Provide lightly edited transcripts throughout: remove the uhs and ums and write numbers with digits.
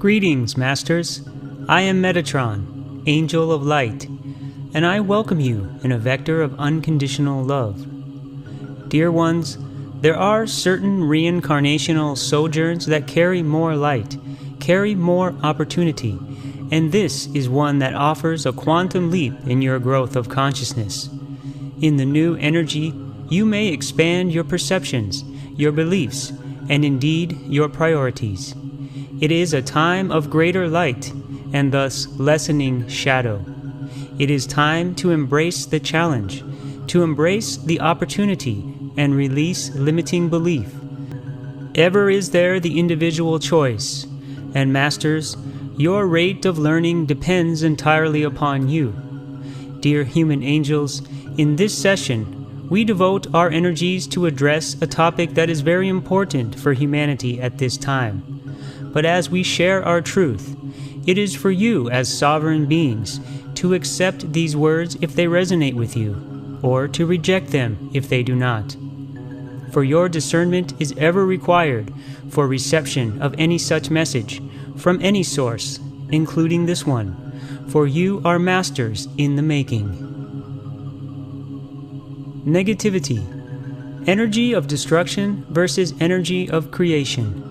Greetings, Masters. I am Metatron, Angel of Light, and I welcome you in a vector of unconditional love. Dear ones, there are certain reincarnational sojourns that carry more light, carry more opportunity, and this is one that offers a quantum leap in your growth of consciousness. In the new energy, you may expand your perceptions, your beliefs, and indeed your priorities. It is a time of greater light, and thus lessening shadow. It is time to embrace the challenge, to embrace the opportunity, and release limiting belief. Ever is there the individual choice, and Masters, your rate of learning depends entirely upon you. Dear human angels, in this session, we devote our energies to address a topic that is very important for humanity at this time. But as we share our truth, it is for you as sovereign beings to accept these words if they resonate with you, or to reject them if they do not. For your discernment is ever required for reception of any such message from any source, including this one, for you are masters in the making. Negativity. Energy of destruction versus energy of creation.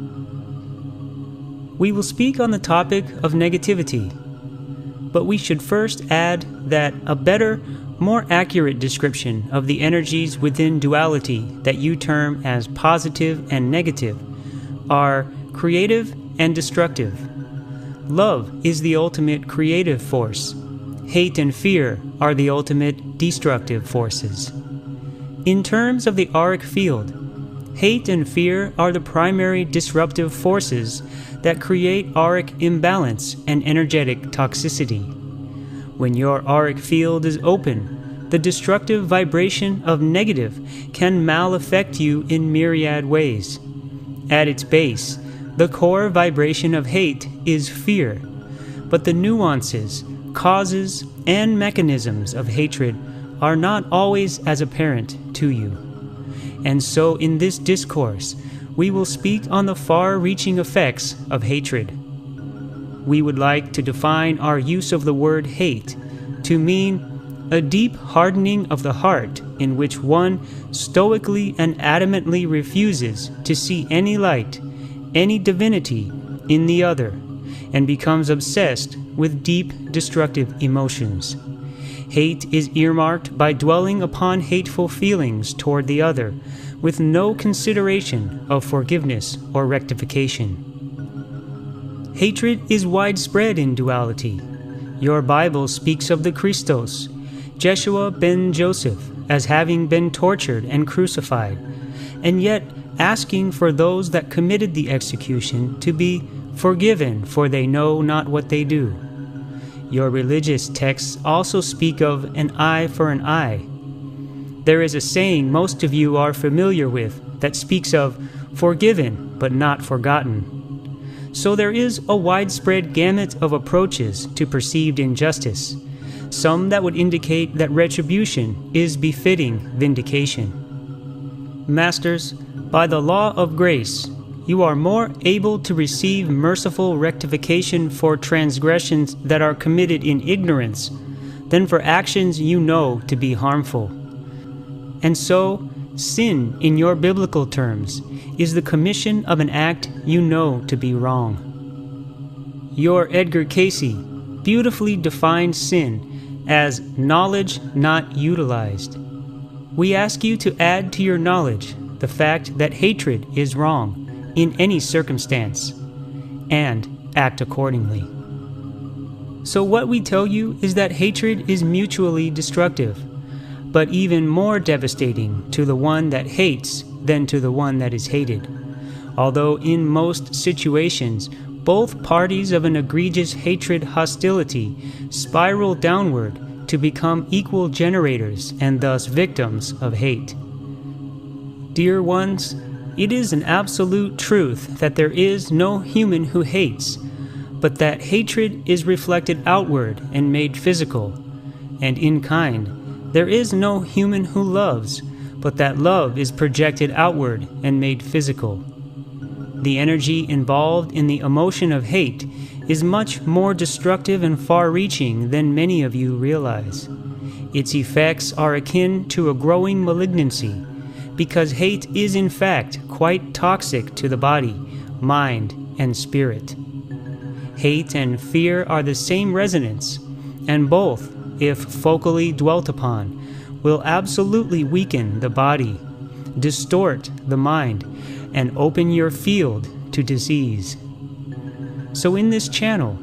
We will speak on the topic of negativity, but we should first add that a better, more accurate description of the energies within duality that you term as positive and negative are creative and destructive. Love is the ultimate creative force. Hate and fear are the ultimate destructive forces. In terms of the auric field, hate and fear are the primary disruptive forces that create auric imbalance and energetic toxicity. When your auric field is open, the destructive vibration of negative can mal-affect you in myriad ways. At its base, the core vibration of hate is fear, but the nuances, causes, and mechanisms of hatred are not always as apparent to you. And so in this discourse, we will speak on the far-reaching effects of hatred. We would like to define our use of the word hate to mean a deep hardening of the heart in which one stoically and adamantly refuses to see any light, any divinity in the other, and becomes obsessed with deep destructive emotions. Hate is earmarked by dwelling upon hateful feelings toward the other, with no consideration of forgiveness or rectification. Hatred is widespread in duality. Your Bible speaks of the Christos, Jeshua ben Joseph, as having been tortured and crucified, and yet asking for those that committed the execution to be forgiven, for they know not what they do. Your religious texts also speak of an eye for an eye. There is a saying most of you are familiar with that speaks of forgiven but not forgotten. So there is a widespread gamut of approaches to perceived injustice, some that would indicate that retribution is befitting vindication. Masters, by the law of grace, you are more able to receive merciful rectification for transgressions that are committed in ignorance than for actions you know to be harmful. And so, sin, in your biblical terms, is the commission of an act you know to be wrong. Your Edgar Cayce beautifully defined sin as knowledge not utilized. We ask you to add to your knowledge the fact that hatred is wrong in any circumstance, and act accordingly. So what we tell you is that hatred is mutually destructive, but even more devastating to the one that hates than to the one that is hated. Although in most situations, both parties of an egregious hatred hostility spiral downward to become equal generators and thus victims of hate. Dear ones, it is an absolute truth that there is no human who hates, but that hatred is reflected outward and made physical, and in kind. There is no human who loves, but that love is projected outward and made physical. The energy involved in the emotion of hate is much more destructive and far-reaching than many of you realize. Its effects are akin to a growing malignancy, because hate is in fact quite toxic to the body, mind, and spirit. Hate and fear are the same resonance, and both, if focally dwelt upon, will absolutely weaken the body, distort the mind, and open your field to disease. So in this channel,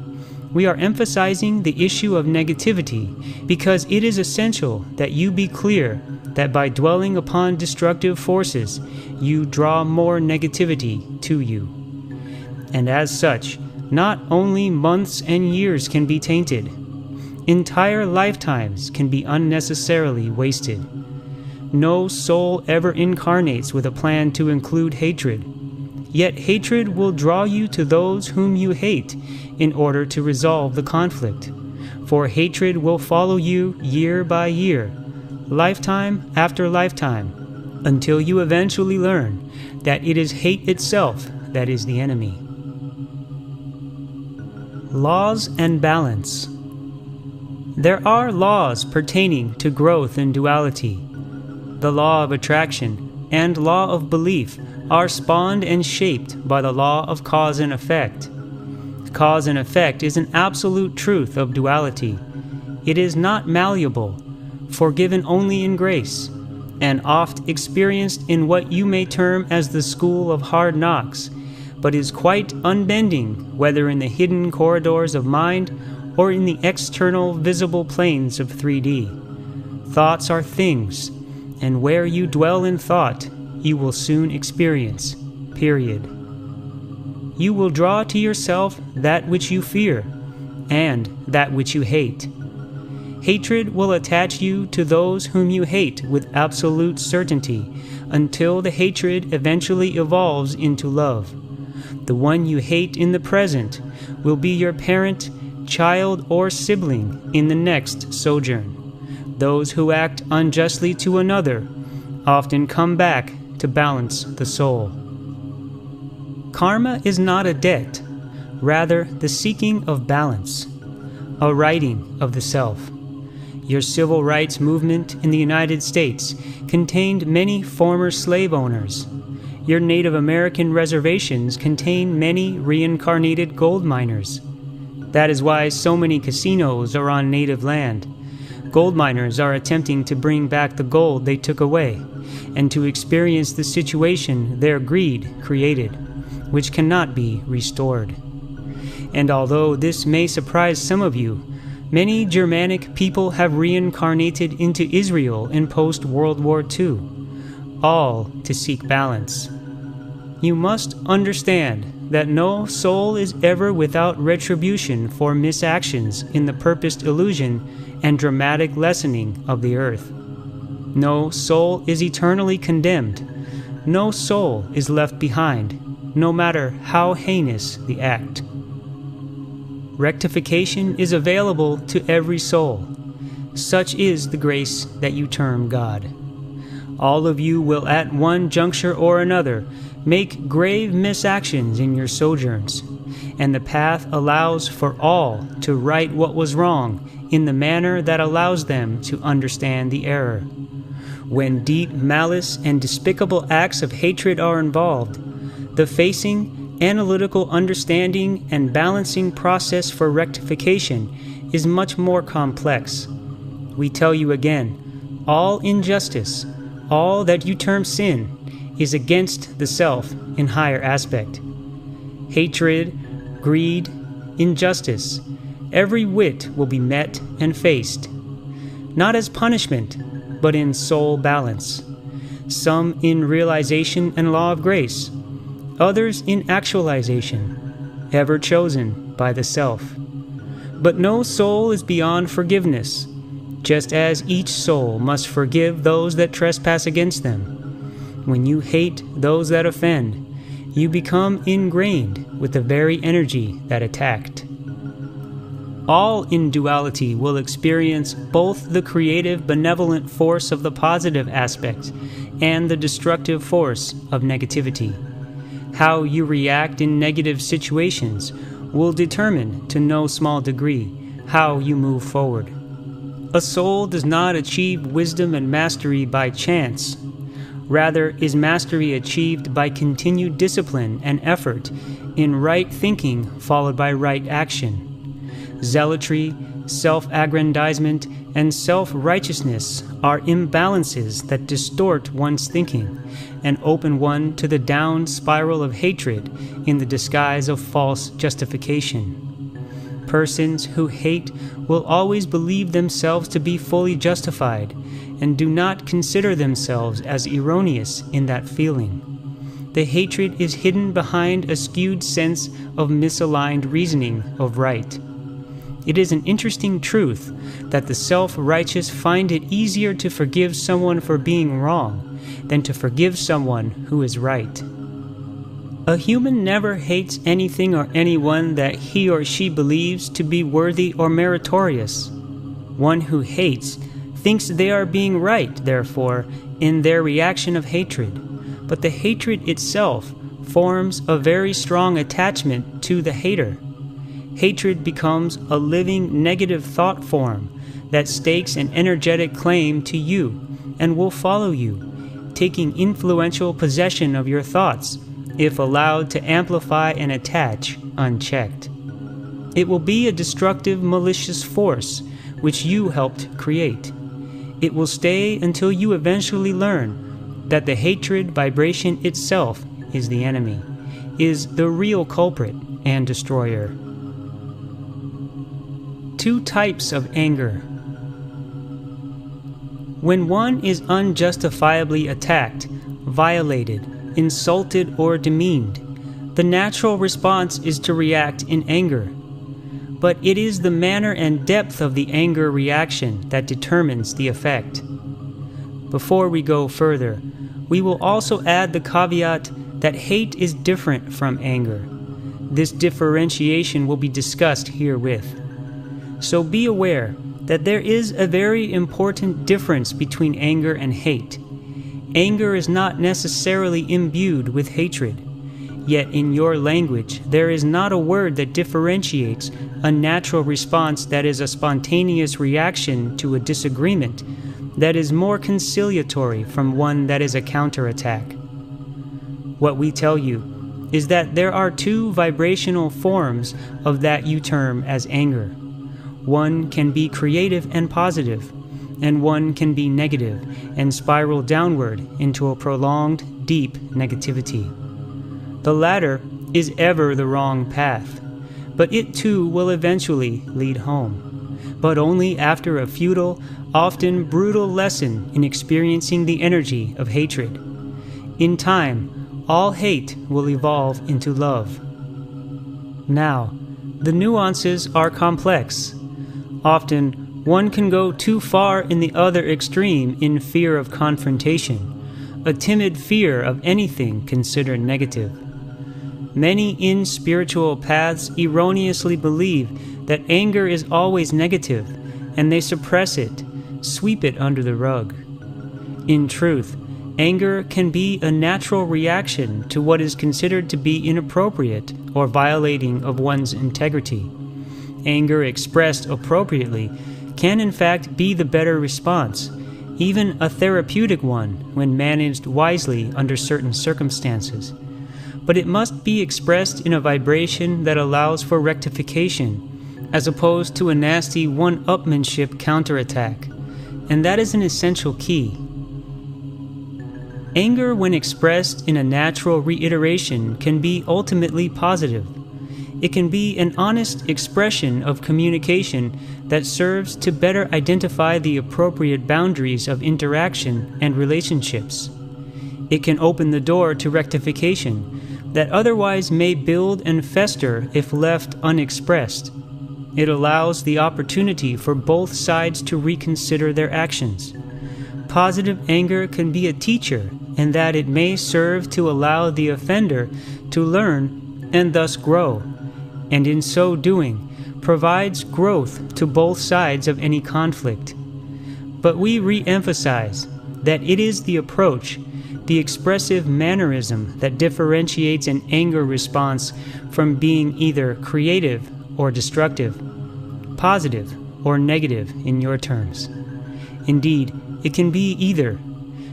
we are emphasizing the issue of negativity because it is essential that you be clear that by dwelling upon destructive forces, you draw more negativity to you. And as such, not only months and years can be tainted, entire lifetimes can be unnecessarily wasted. No soul ever incarnates with a plan to include hatred. Yet hatred will draw you to those whom you hate in order to resolve the conflict. For hatred will follow you year by year, lifetime after lifetime, until you eventually learn that it is hate itself that is the enemy. Laws and balance. There are laws pertaining to growth and duality. The law of attraction and law of belief are spawned and shaped by the law of cause and effect. Cause and effect is an absolute truth of duality. It is not malleable, forgiven only in grace, and oft experienced in what you may term as the school of hard knocks, but is quite unbending whether in the hidden corridors of mind or in the external visible planes of 3D. Thoughts are things, and where you dwell in thought, you will soon experience, period. You will draw to yourself that which you fear, and that which you hate. Hatred will attach you to those whom you hate with absolute certainty, until the hatred eventually evolves into love. The one you hate in the present will be your parent, child, or sibling in the next sojourn. Those who act unjustly to another often come back to balance the soul. Karma is not a debt, rather the seeking of balance, a righting of the self. Your civil rights movement in the United States contained many former slave owners. Your Native American reservations contain many reincarnated gold miners. That is why so many casinos are on native land. Gold miners are attempting to bring back the gold they took away, and to experience the situation their greed created, which cannot be restored. And although this may surprise some of you, many Germanic people have reincarnated into Israel in post-World War II, all to seek balance. You must understand that no soul is ever without retribution for misactions in the purposed illusion and dramatic lessening of the earth. No soul is eternally condemned. No soul is left behind, no matter how heinous the act. Rectification is available to every soul. Such is the grace that you term God. All of you will at one juncture or another make grave misactions in your sojourns, and the path allows for all to right what was wrong in the manner that allows them to understand the error. When deep malice and despicable acts of hatred are involved, the facing, analytical understanding, and balancing process for rectification is much more complex. We tell you again, all injustice, all that you term sin, is against the self in higher aspect. Hatred, greed, injustice, every whit will be met and faced, not as punishment, but in soul balance. Some in realization and law of grace, others in actualization, ever chosen by the self. But no soul is beyond forgiveness, just as each soul must forgive those that trespass against them. When you hate those that offend, you become ingrained with the very energy that attacked. All in duality will experience both the creative, benevolent force of the positive aspect and the destructive force of negativity. How you react in negative situations will determine, to no small degree, how you move forward. A soul does not achieve wisdom and mastery by chance. Rather, is mastery achieved by continued discipline and effort in right thinking followed by right action. Zealotry, self-aggrandizement, and self-righteousness are imbalances that distort one's thinking and open one to the down spiral of hatred in the disguise of false justification. Persons who hate will always believe themselves to be fully justified and do not consider themselves as erroneous in that feeling. The hatred is hidden behind a skewed sense of misaligned reasoning of right. It is an interesting truth that the self-righteous find it easier to forgive someone for being wrong than to forgive someone who is right. A human never hates anything or anyone that he or she believes to be worthy or meritorious. One who hates thinks they are being right, therefore, in their reaction of hatred, but the hatred itself forms a very strong attachment to the hater. Hatred becomes a living negative thought form that stakes an energetic claim to you and will follow you, taking influential possession of your thoughts if allowed to amplify and attach unchecked. It will be a destructive, malicious force which you helped create. It will stay until you eventually learn that the hatred vibration itself is the enemy, is the real culprit and destroyer. 2 types of anger. When one is unjustifiably attacked, violated, insulted, or demeaned, the natural response is to react in anger. But it is the manner and depth of the anger reaction that determines the effect. Before we go further, we will also add the caveat that hate is different from anger. This differentiation will be discussed herewith. So be aware that there is a very important difference between anger and hate. Anger is not necessarily imbued with hatred. Yet in your language, there is not a word that differentiates a natural response that is a spontaneous reaction to a disagreement that is more conciliatory from one that is a counterattack. What we tell you is that there are 2 vibrational forms of that you term as anger. One can be creative and positive, and one can be negative and spiral downward into a prolonged, deep negativity. The latter is ever the wrong path, but it too will eventually lead home, but only after a futile, often brutal lesson in experiencing the energy of hatred. In time, all hate will evolve into love. Now, the nuances are complex. Often, one can go too far in the other extreme in fear of confrontation, a timid fear of anything considered negative. Many in spiritual paths erroneously believe that anger is always negative, and they suppress it, sweep it under the rug. In truth, anger can be a natural reaction to what is considered to be inappropriate or violating of one's integrity. Anger expressed appropriately can in fact be the better response, even a therapeutic one when managed wisely under certain circumstances. But it must be expressed in a vibration that allows for rectification, as opposed to a nasty one-upmanship counterattack, and that is an essential key. Anger, when expressed in a natural reiteration, can be ultimately positive. It can be an honest expression of communication that serves to better identify the appropriate boundaries of interaction and relationships. It can open the door to rectification that otherwise may build and fester if left unexpressed. It allows the opportunity for both sides to reconsider their actions. Positive anger can be a teacher in that it may serve to allow the offender to learn and thus grow, and in so doing, provides growth to both sides of any conflict. But we re-emphasize that it is the approach, the expressive mannerism that differentiates an anger response from being either creative or destructive, positive or negative in your terms. Indeed, it can be either,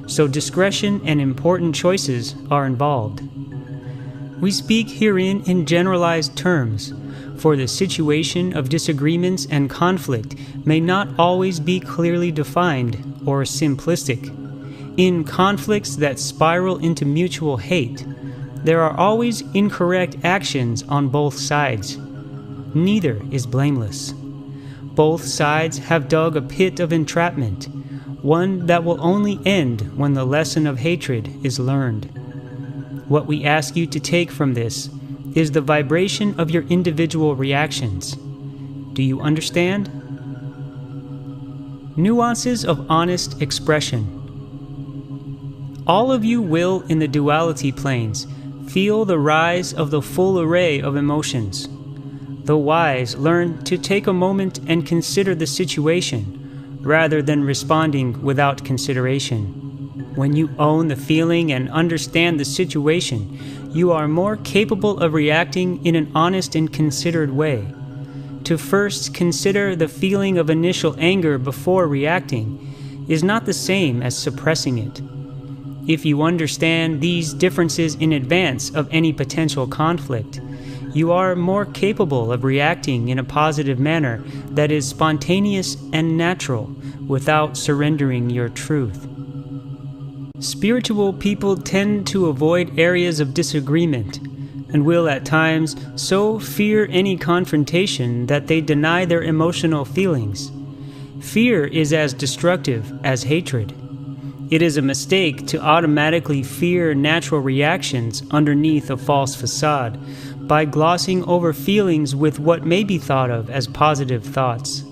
so discretion and important choices are involved. We speak herein in generalized terms, for the situation of disagreements and conflict may not always be clearly defined or simplistic. In conflicts that spiral into mutual hate, there are always incorrect actions on both sides. Neither is blameless. Both sides have dug a pit of entrapment, one that will only end when the lesson of hatred is learned. What we ask you to take from this is the vibration of your individual reactions. Do you understand? Nuances of honest expression. All of you will, in the duality planes, feel the rise of the full array of emotions. The wise learn to take a moment and consider the situation, rather than responding without consideration. When you own the feeling and understand the situation, you are more capable of reacting in an honest and considered way. To first consider the feeling of initial anger before reacting is not the same as suppressing it. If you understand these differences in advance of any potential conflict, you are more capable of reacting in a positive manner that is spontaneous and natural without surrendering your truth. Spiritual people tend to avoid areas of disagreement and will at times so fear any confrontation that they deny their emotional feelings. Fear is as destructive as hatred. It is a mistake to automatically fear natural reactions underneath a false facade by glossing over feelings with what may be thought of as positive thoughts.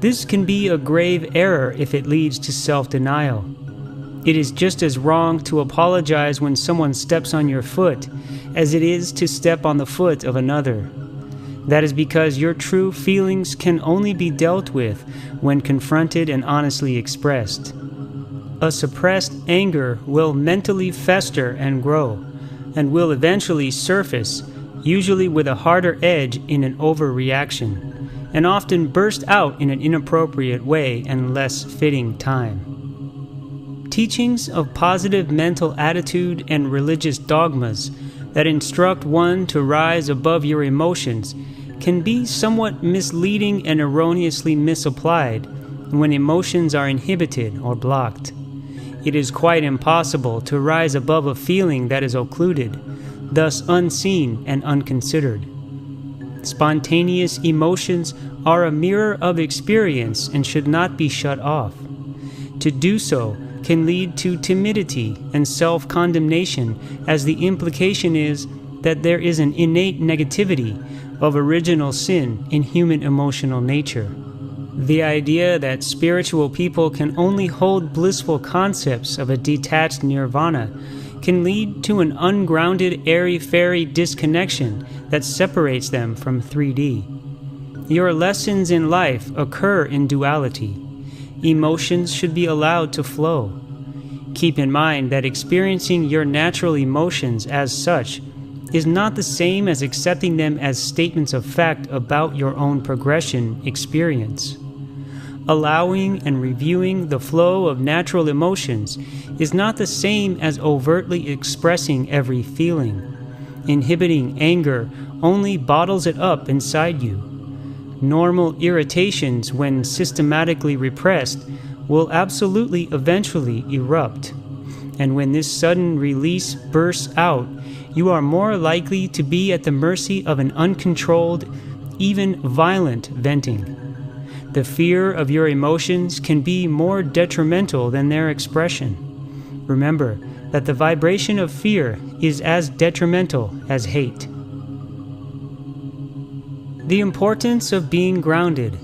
This can be a grave error if it leads to self-denial. It is just as wrong to apologize when someone steps on your foot as it is to step on the foot of another. That is because your true feelings can only be dealt with when confronted and honestly expressed. A suppressed anger will mentally fester and grow, and will eventually surface, usually with a harder edge in an overreaction, and often burst out in an inappropriate way and less fitting time. Teachings of positive mental attitude and religious dogmas that instruct one to rise above your emotions can be somewhat misleading and erroneously misapplied when emotions are inhibited or blocked. It is quite impossible to rise above a feeling that is occluded, thus unseen and unconsidered. Spontaneous emotions are a mirror of experience and should not be shut off. To do so can lead to timidity and self-condemnation, as the implication is that there is an innate negativity of original sin in human emotional nature. The idea that spiritual people can only hold blissful concepts of a detached nirvana can lead to an ungrounded airy-fairy disconnection that separates them from 3D. Your lessons in life occur in duality. Emotions should be allowed to flow. Keep in mind that experiencing your natural emotions as such is not the same as accepting them as statements of fact about your own progression experience. Allowing and reviewing the flow of natural emotions is not the same as overtly expressing every feeling. Inhibiting anger only bottles it up inside you. Normal irritations, when systematically repressed, will absolutely eventually erupt. And when this sudden release bursts out, you are more likely to be at the mercy of an uncontrolled, even violent venting. The fear of your emotions can be more detrimental than their expression. Remember that the vibration of fear is as detrimental as hate. The importance of being grounded.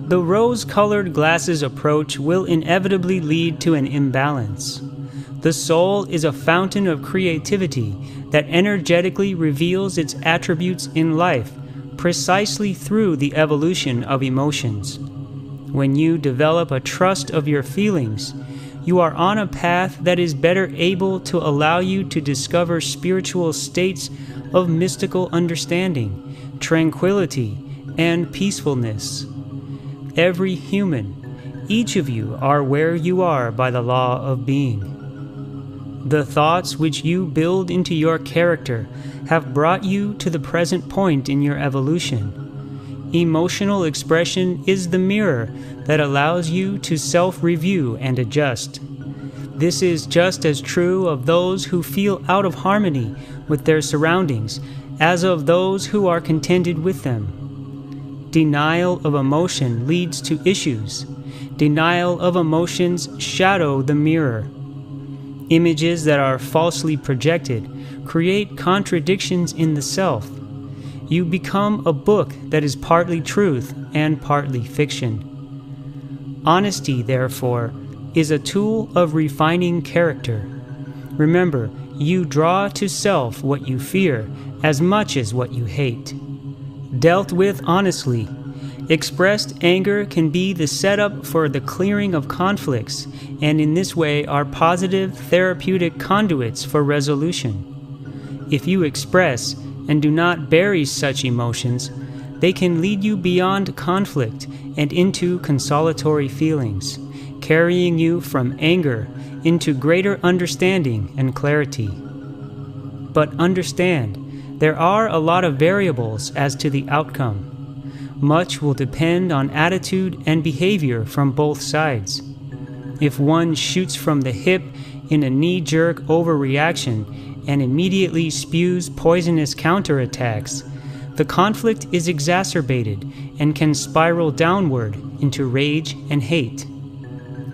The rose-colored glasses approach will inevitably lead to an imbalance. The soul is a fountain of creativity that energetically reveals its attributes in life precisely through the evolution of emotions. When you develop a trust of your feelings, you are on a path that is better able to allow you to discover spiritual states of mystical understanding, tranquility, and peacefulness. Every human, each of you are where you are by the law of being. The thoughts which you build into your character have brought you to the present point in your evolution. Emotional expression is the mirror that allows you to self-review and adjust. This is just as true of those who feel out of harmony with their surroundings as of those who are contented with them. Denial of emotion leads to issues. Denial of emotions shadow the mirror. Images that are falsely projected create contradictions in the self. You become a book that is partly truth and partly fiction. Honesty, therefore, is a tool of refining character. Remember, you draw to self what you fear as much as what you hate. Dealt with honestly, expressed anger can be the setup for the clearing of conflicts, and in this way are positive therapeutic conduits for resolution. If you express and do not bury such emotions, they can lead you beyond conflict and into consolatory feelings, carrying you from anger into greater understanding and clarity. But understand, there are a lot of variables as to the outcome. Much will depend on attitude and behavior from both sides. If one shoots from the hip in a knee-jerk overreaction and immediately spews poisonous counterattacks, the conflict is exacerbated and can spiral downward into rage and hate.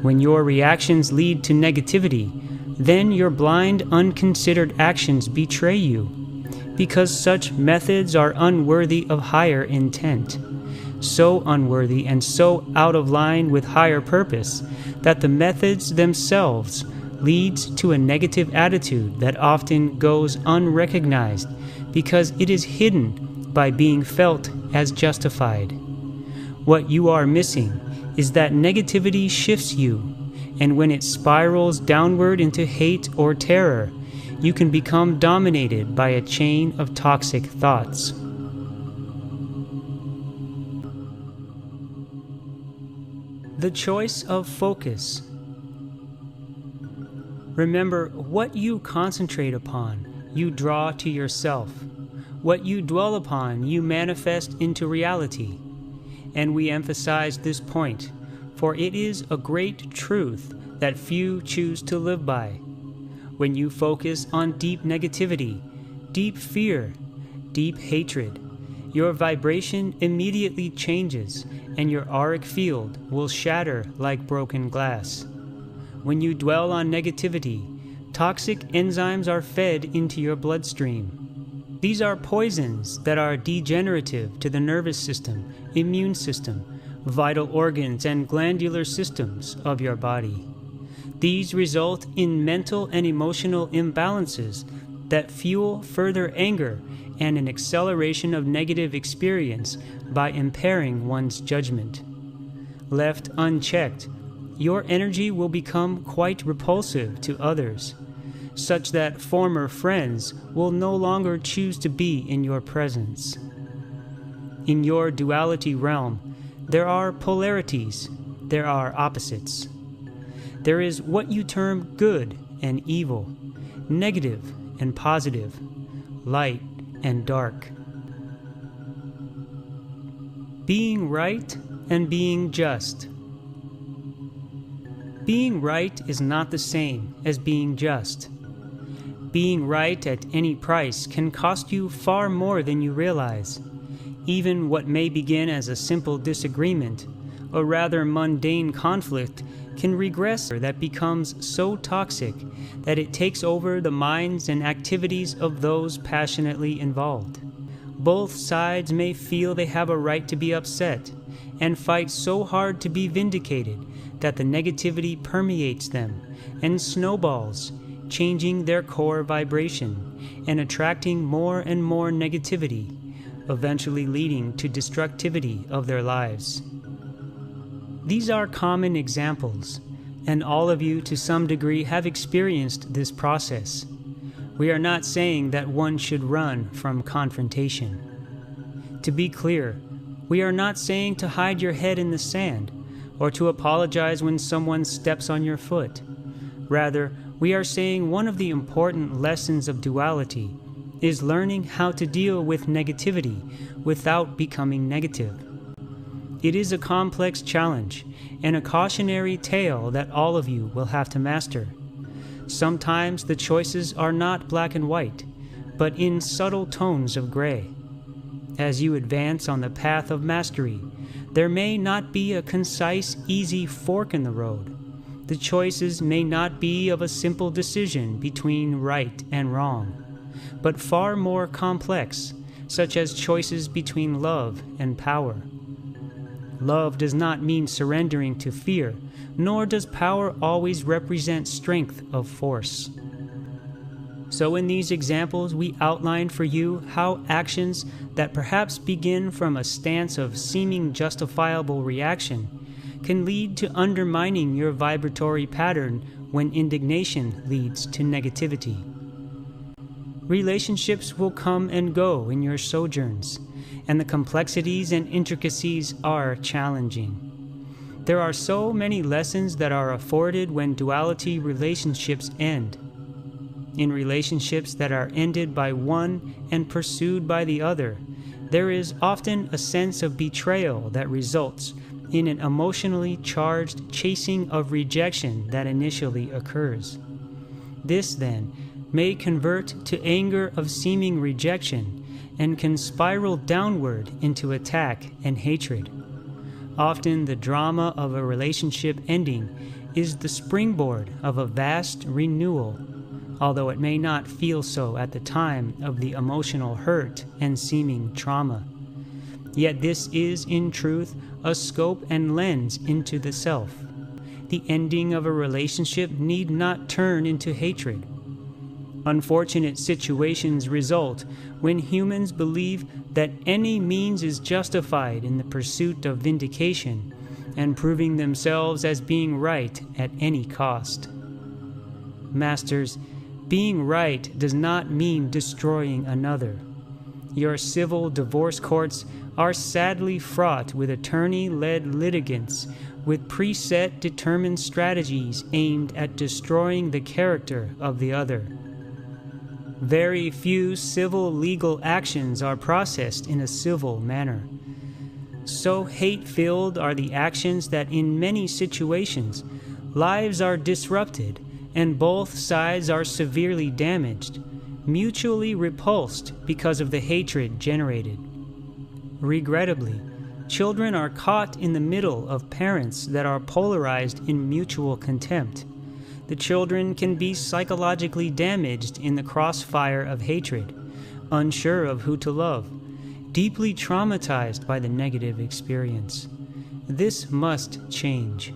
When your reactions lead to negativity, then your blind, unconsidered actions betray you, because such methods are unworthy of higher intent. So unworthy and so out of line with higher purpose that the methods themselves leads to a negative attitude that often goes unrecognized because it is hidden by being felt as justified. What you are missing is that negativity shifts you, and when it spirals downward into hate or terror, you can become dominated by a chain of toxic thoughts. The choice of focus. Remember, what you concentrate upon, you draw to yourself. What you dwell upon, you manifest into reality. And we emphasize this point, for it is a great truth that few choose to live by. When you focus on deep negativity, deep fear, deep hatred, your vibration immediately changes and your auric field will shatter like broken glass. When you dwell on negativity, toxic enzymes are fed into your bloodstream. These are poisons that are degenerative to the nervous system, immune system, vital organs, and glandular systems of your body. These result in mental and emotional imbalances that fuel further anger and an acceleration of negative experience by impairing one's judgment. Left unchecked, your energy will become quite repulsive to others, such that former friends will no longer choose to be in your presence. In your duality realm, there are polarities, there are opposites. There is what you term good and evil, negative and positive, light and dark. Being right and being just. Being right is not the same as being just. Being right at any price can cost you far more than you realize. Even what may begin as a simple disagreement, a rather mundane conflict, can regress that becomes so toxic that it takes over the minds and activities of those passionately involved. Both sides may feel they have a right to be upset and fight so hard to be vindicated that the negativity permeates them and snowballs, changing their core vibration and attracting more and more negativity, eventually leading to destructivity of their lives. These are common examples. and all of you to some degree have experienced this process. We are not saying that one should run from confrontation. To be clear, we are not saying to hide your head in the sand or to apologize when someone steps on your foot. Rather, we are saying one of the important lessons of duality is learning how to deal with negativity without becoming negative. It is a complex challenge and a cautionary tale that all of you will have to master. Sometimes the choices are not black and white, but in subtle tones of gray. As you advance on the path of mastery, there may not be a concise, easy fork in the road. The choices may not be of a simple decision between right and wrong, but far more complex, such as choices between love and power. Love does not mean surrendering to fear, nor does power always represent strength of force. So in these examples, we outlined for you how actions that perhaps begin from a stance of seeming justifiable reaction can lead to undermining your vibratory pattern when indignation leads to negativity. Relationships will come and go in your sojourns, and the complexities and intricacies are challenging. There are so many lessons that are afforded when duality relationships end. In relationships that are ended by one and pursued by the other, there is often a sense of betrayal that results in an emotionally charged chasing of rejection that initially occurs. This, then, may convert to anger of seeming rejection and can spiral downward into attack and hatred. Often the drama of a relationship ending is the springboard of a vast renewal, although it may not feel so at the time of the emotional hurt and seeming trauma. Yet this is, in truth, a scope and lens into the self. The ending of a relationship need not turn into hatred. Unfortunate situations result when humans believe that any means is justified in the pursuit of vindication and proving themselves as being right at any cost. Masters, being right does not mean destroying another. Your civil divorce courts are sadly fraught with attorney-led litigants with preset determined strategies aimed at destroying the character of the other. Very few civil legal actions are processed in a civil manner. So hate-filled are the actions that in many situations, lives are disrupted and both sides are severely damaged, mutually repulsed because of the hatred generated. Regrettably, children are caught in the middle of parents that are polarized in mutual contempt. The children can be psychologically damaged in the crossfire of hatred, unsure of who to love, deeply traumatized by the negative experience. This must change.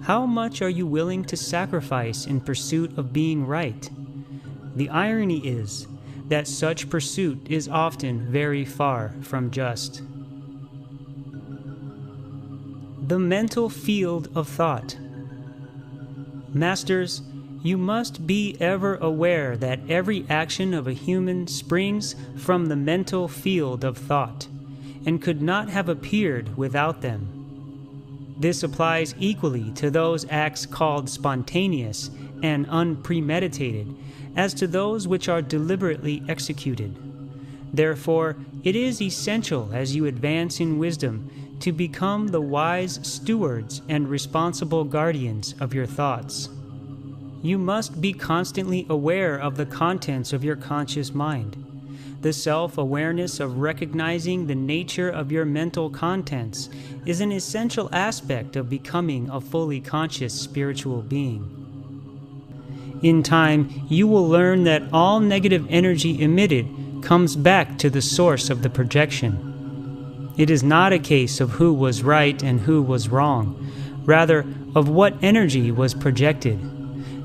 How much are you willing to sacrifice in pursuit of being right? The irony is that such pursuit is often very far from just. The mental field of thought. Masters, you must be ever aware that every action of a human springs from the mental field of thought, and could not have appeared without them. This applies equally to those acts called spontaneous and unpremeditated, as to those which are deliberately executed. Therefore, it is essential as you advance in wisdom to become the wise stewards and responsible guardians of your thoughts. You must be constantly aware of the contents of your conscious mind. The self-awareness of recognizing the nature of your mental contents is an essential aspect of becoming a fully conscious spiritual being. In time, you will learn that all negative energy emitted comes back to the source of the projection. It is not a case of who was right and who was wrong, rather of what energy was projected.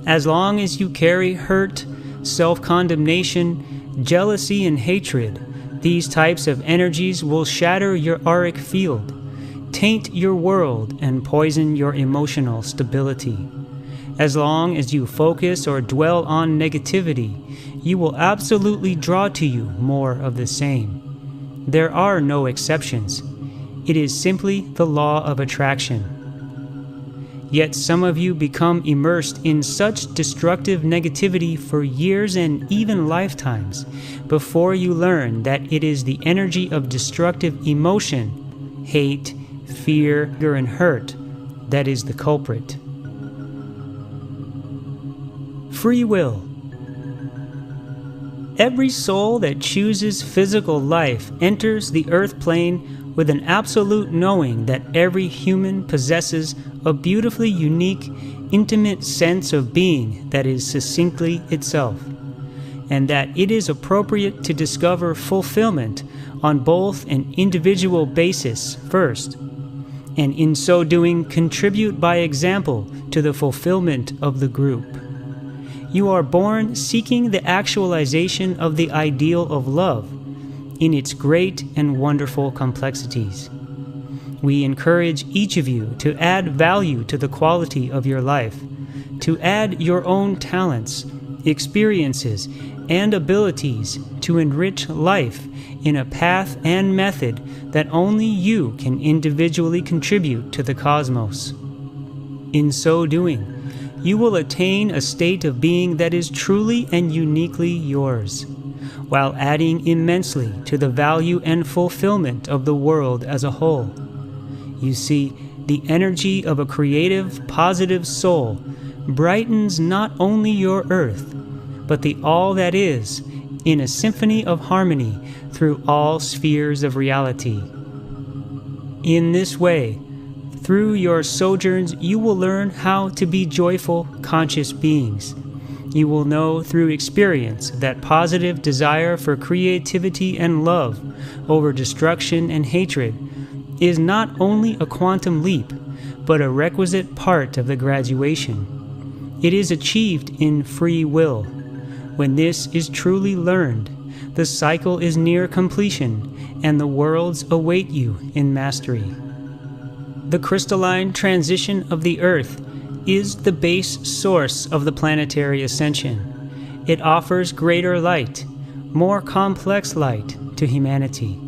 As long as you carry hurt, self-condemnation, jealousy, and hatred, these types of energies will shatter your auric field, taint your world and poison your emotional stability. As long as you focus or dwell on negativity, you will absolutely draw to you more of the same. There are no exceptions. It is simply the law of attraction. Yet some of you become immersed in such destructive negativity for years and even lifetimes before you learn that it is the energy of destructive emotion, hate, fear, anger, and hurt that is the culprit. Free will. Every soul that chooses physical life enters the earth plane with an absolute knowing that every human possesses a beautifully unique, intimate sense of being that is succinctly itself, and that it is appropriate to discover fulfillment on both an individual basis first, and in so doing contribute by example to the fulfillment of the group. You are born seeking the actualization of the ideal of love in its great and wonderful complexities. We encourage each of you to add value to the quality of your life, to add your own talents, experiences, and abilities to enrich life in a path and method that only you can individually contribute to the cosmos. In so doing, you will attain a state of being that is truly and uniquely yours, while adding immensely to the value and fulfillment of the world as a whole. You see, the energy of a creative, positive soul brightens not only your earth, but the all that is, in a symphony of harmony through all spheres of reality. In this way, through your sojourns, you will learn how to be joyful, conscious beings. You will know through experience that positive desire for creativity and love over destruction and hatred is not only a quantum leap, but a requisite part of the graduation. It is achieved in free will. When this is truly learned, the cycle is near completion, and the worlds await you in mastery. The crystalline transition of the Earth is the base source of the planetary ascension. It offers greater light, more complex light to humanity.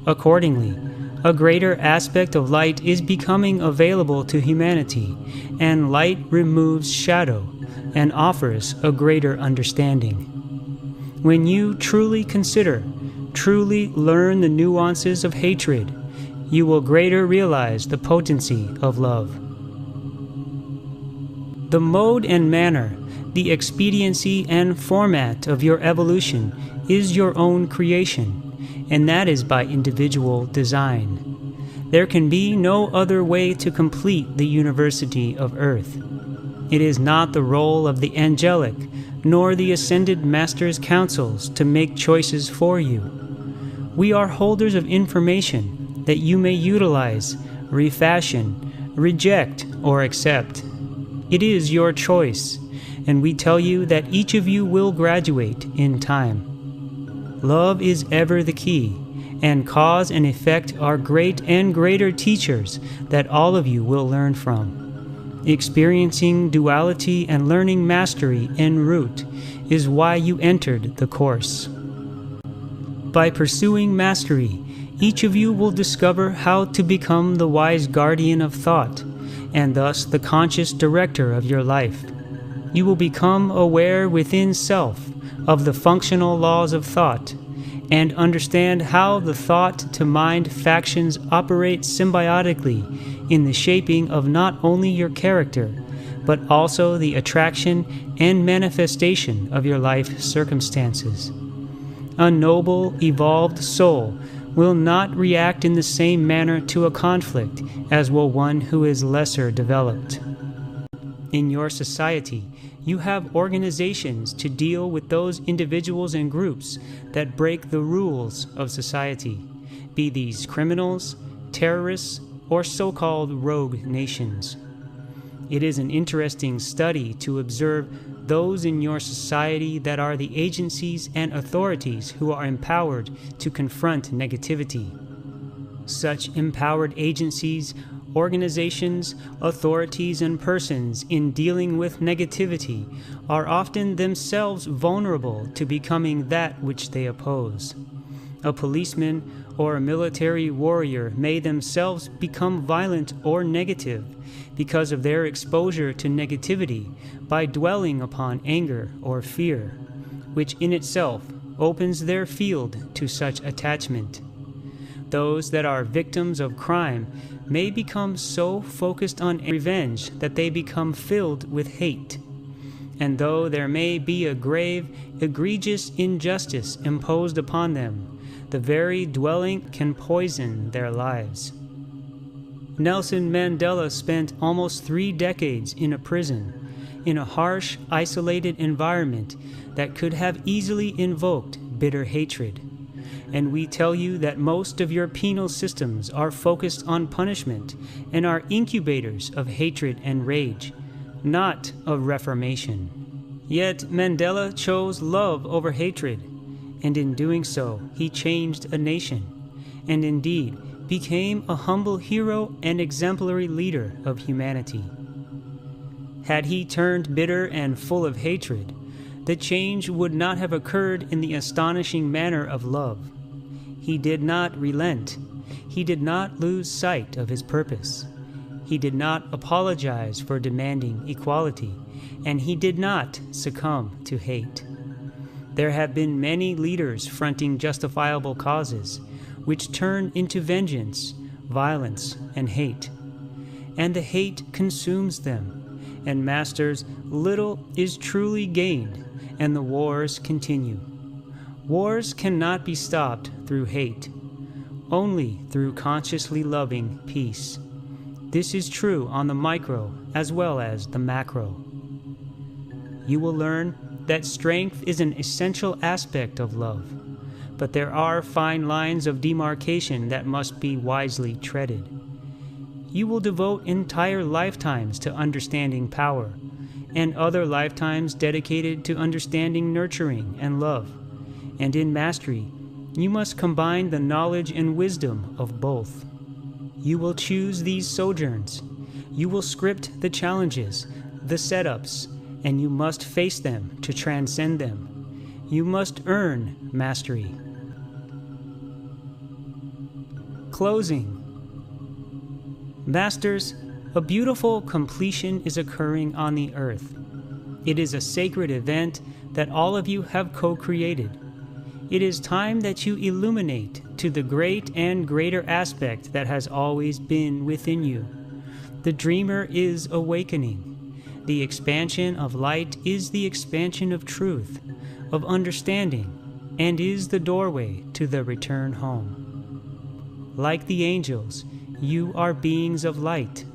Accordingly, a greater aspect of light is becoming available to humanity, and light removes shadow and offers a greater understanding. When you truly consider, truly learn the nuances of hatred, you will greater realize the potency of love. The mode and manner, the expediency and format of your evolution is your own creation, and that is by individual design. There can be no other way to complete the University of Earth. It is not the role of the angelic, nor the ascended masters' councils to make choices for you. We are holders of information that you may utilize, refashion, reject, or accept. It is your choice, and we tell you that each of you will graduate in time. Love is ever the key, and cause and effect are great and greater teachers that all of you will learn from. Experiencing duality and learning mastery en route is why you entered the course. By pursuing mastery, each of you will discover how to become the wise guardian of thought, and thus the conscious director of your life. You will become aware within self of the functional laws of thought, and understand how the thought-to-mind factions operate symbiotically in the shaping of not only your character, but also the attraction and manifestation of your life circumstances. A noble, evolved soul will not react in the same manner to a conflict as will one who is lesser developed. In your society, you have organizations to deal with those individuals and groups that break the rules of society, be these criminals, terrorists, or so-called rogue nations. It is an interesting study to observe those in your society that are the agencies and authorities who are empowered to confront negativity. Such empowered agencies, organizations, authorities, and persons in dealing with negativity are often themselves vulnerable to becoming that which they oppose. A policeman or a military warrior may themselves become violent or negative because of their exposure to negativity by dwelling upon anger or fear, which in itself opens their field to such attachment. Those that are victims of crime may become so focused on revenge that they become filled with hate. And though there may be a grave, egregious injustice imposed upon them, the very dwelling can poison their lives. Nelson Mandela spent almost 3 decades in a prison, in a harsh, isolated environment that could have easily invoked bitter hatred. And we tell you that most of your penal systems are focused on punishment and are incubators of hatred and rage, not of reformation. Yet Mandela chose love over hatred, and in doing so he changed a nation, and indeed became a humble hero and exemplary leader of humanity. Had he turned bitter and full of hatred, the change would not have occurred in the astonishing manner of love. He did not relent. He did not lose sight of his purpose. He did not apologize for demanding equality, and he did not succumb to hate. There have been many leaders fronting justifiable causes, which turn into vengeance, violence, and hate. And the hate consumes them, and masters, little is truly gained, and the wars continue. Wars cannot be stopped through hate, only through consciously loving peace. This is true on the micro as well as the macro. You will learn that strength is an essential aspect of love, but there are fine lines of demarcation that must be wisely treaded. You will devote entire lifetimes to understanding power, and other lifetimes dedicated to understanding nurturing and love. And in mastery, you must combine the knowledge and wisdom of both. You will choose these sojourns. You will script the challenges, the setups, and you must face them to transcend them. You must earn mastery. Closing. Masters, a beautiful completion is occurring on the earth. It is a sacred event that all of you have co-created. It is time that you illuminate to the great and greater aspect that has always been within you. The dreamer is awakening. The expansion of light is the expansion of truth, of understanding, and is the doorway to the return home. Like the angels, you are beings of light.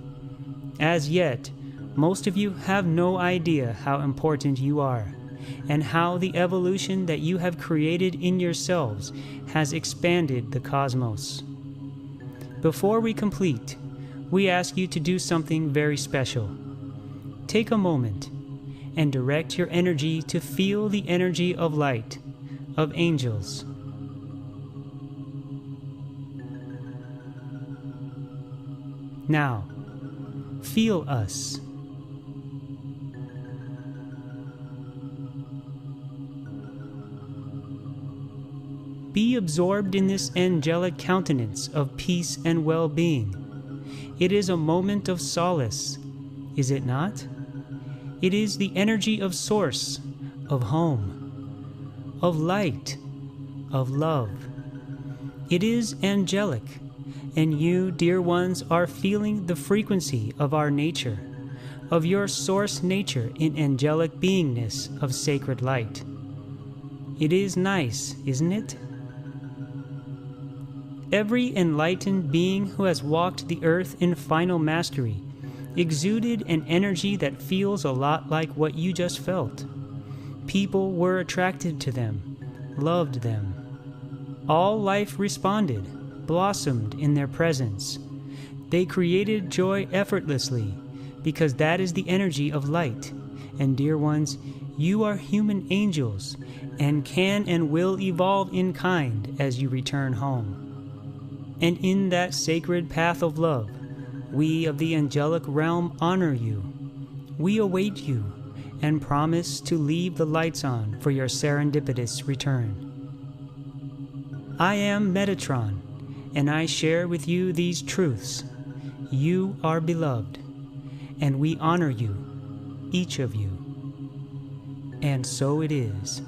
As yet, most of you have no idea how important you are, and how the evolution that you have created in yourselves has expanded the cosmos. Before we complete, we ask you to do something very special. Take a moment and direct your energy to feel the energy of light, of angels. Now, feel us. Be absorbed in this angelic countenance of peace and well-being. It is a moment of solace, is it not? It is the energy of source, of home, of light, of love. It is angelic, and you, dear ones, are feeling the frequency of our nature, of your source nature in angelic beingness of sacred light. It is nice, isn't it? Every enlightened being who has walked the earth in final mastery exuded an energy that feels a lot like what you just felt. People were attracted to them, loved them. All life responded, blossomed in their presence. They created joy effortlessly, because that is the energy of light. And dear ones, you are human angels, and can and will evolve in kind as you return home. And in that sacred path of love, we of the angelic realm honor you. We await you and promise to leave the lights on for your serendipitous return. I am Metatron, and I share with you these truths. You are beloved, and we honor you, each of you. And so it is.